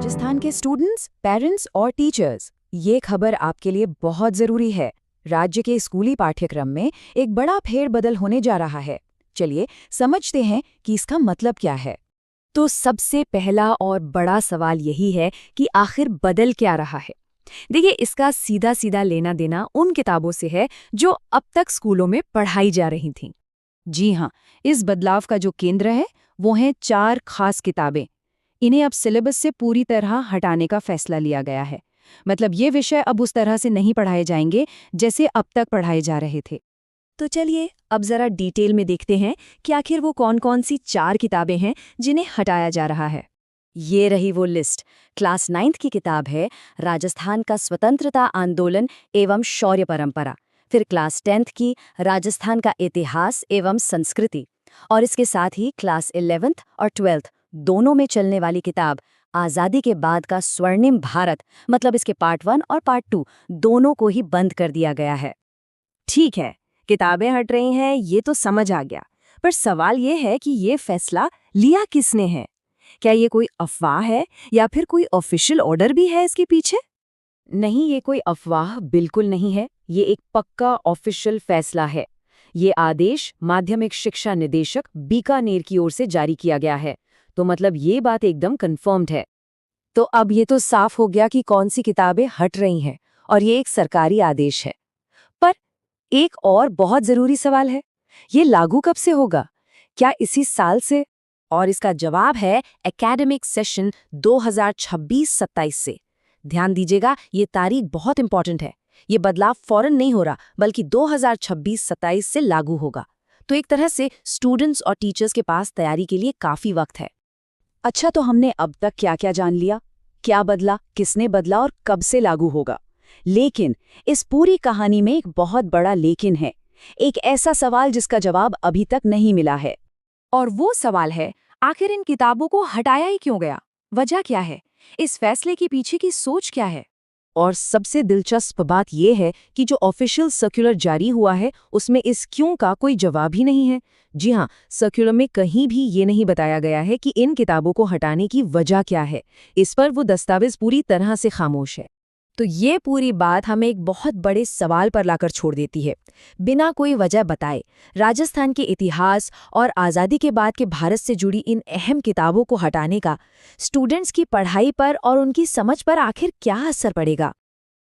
राजस्थान के students, parents और teachers, ये खबर आपके लिए बहुत जरूरी है। राज्य के स्कूली पाठ्यक्रम में एक बड़ा फेरबदल होने जा रहा है। चलिए समझते हैं कि इसका मतलब क्या है। तो सबसे पहला और बड़ा सवाल यही है कि आखिर बदल क्या रहा है। देखिए, इसका सीधा सीधा लेना देना उन किताबों से है जो अब तक स्कूलों में पढ़ाई जा रही थीं। जी हाँ, इस बदलाव का जो केंद्र है वो हैं 4 खास किताबें। इन्हें अब सिलेबस से पूरी तरह हटाने का फैसला लिया गया है। मतलब ये विषय अब उस तरह से नहीं पढ़ाए जाएंगे जैसे अब तक पढ़ाए जा रहे थे। तो चलिए अब जरा डिटेल में देखते हैं कि आखिर वो कौन-कौन सी 4 किताबें हैं जिन्हें हटाया जा रहा है। ये रही वो लिस्ट। क्लास 9th की किताब है राजस्थान का स्वतंत्रता आंदोलन एवं शौर्य परंपरा। फिर क्लास 10th की राजस्थान का इतिहास एवं संस्कृति। और इसके साथ ही क्लास 11th और 12th दोनों में चलने वाली किताब आज़ादी के बाद का स्वर्णिम भारत, मतलब इसके पार्ट 1 और पार्ट 2 दोनों को ही बंद कर दिया गया है। ठीक है, किताबें हट रही हैं, ये तो समझ आ गया। पर सवाल ये है कि ये फैसला लिया किसने है? क्या ये कोई अफवाह है या फिर कोई ऑफिशियल ऑर्डर भी है इसके पीछे? नहीं, ये कोई अफवाह बिल्कुल नहीं है। ये एक पक्का ऑफिशियल फैसला है। ये आदेश माध्यमिक शिक्षा निदेशक बीकानेर की ओर से जारी किया गया है। तो मतलब ये बात एकदम कंफर्म्ड है। तो अब ये तो साफ हो गया कि कौन सी किताबें हट रही हैं और ये एक सरकारी आदेश है। पर एक और बहुत जरूरी सवाल है, ये लागू कब से होगा? क्या इसी साल से? और इसका जवाब है एकेडमिक सेशन 2026-27 से। ध्यान दीजिएगा, ये तारीख बहुत इंपॉर्टेंट है। ये बदलाव फौरन नहीं हो रहा, बल्कि 2026-27 से लागू होगा। तो एक तरह से स्टूडेंट्स और टीचर्स के पास तैयारी के लिए काफी वक्त है। अच्छा, तो हमने अब तक क्या क्या जान लिया? क्या बदला, किसने बदला और कब से लागू होगा? लेकिन इस पूरी कहानी में एक बहुत बड़ा लेकिन है। एक ऐसा सवाल जिसका जवाब अभी तक नहीं मिला है। और वो सवाल है, आखिर इन किताबों को हटाया ही क्यों गया? वजह क्या है? इस फैसले के पीछे की सोच क्या है? और सबसे दिलचस्प बात यह है कि जो ऑफिशियल सर्कुलर जारी हुआ है उसमें इस क्यों का कोई जवाब ही नहीं है। जी हाँ, सर्कुलर में कहीं भी ये नहीं बताया गया है कि इन किताबों को हटाने की वजह क्या है। इस पर वो दस्तावेज पूरी तरह से खामोश है। तो ये पूरी बात हमें एक बहुत बड़े सवाल पर लाकर छोड़ देती है। बिना कोई वजह बताए राजस्थान के इतिहास और आज़ादी के बाद के भारत से जुड़ी इन अहम किताबों को हटाने का स्टूडेंट्स की पढ़ाई पर और उनकी समझ पर आखिर क्या असर पड़ेगा?